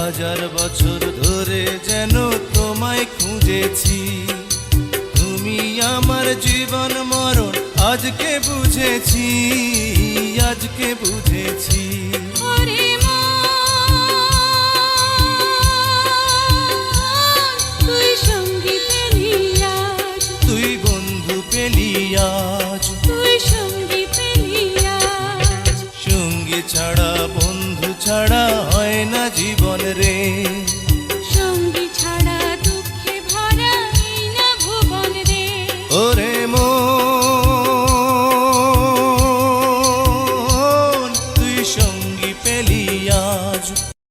হাজার বছর ধরে যেন তোমায় খুঁজেছি, তুমি আমার জীবন মরণ আজকে বুঝেছি, আজকে বুঝেছি। ওরে তুই সঙ্গী পেলি আজ, তুই বন্ধু পেলি আজ, তুই সঙ্গী পেলি আজ। সঙ্গী ছাড়া বন্ধু ছাড়া হয় না জীবন রে।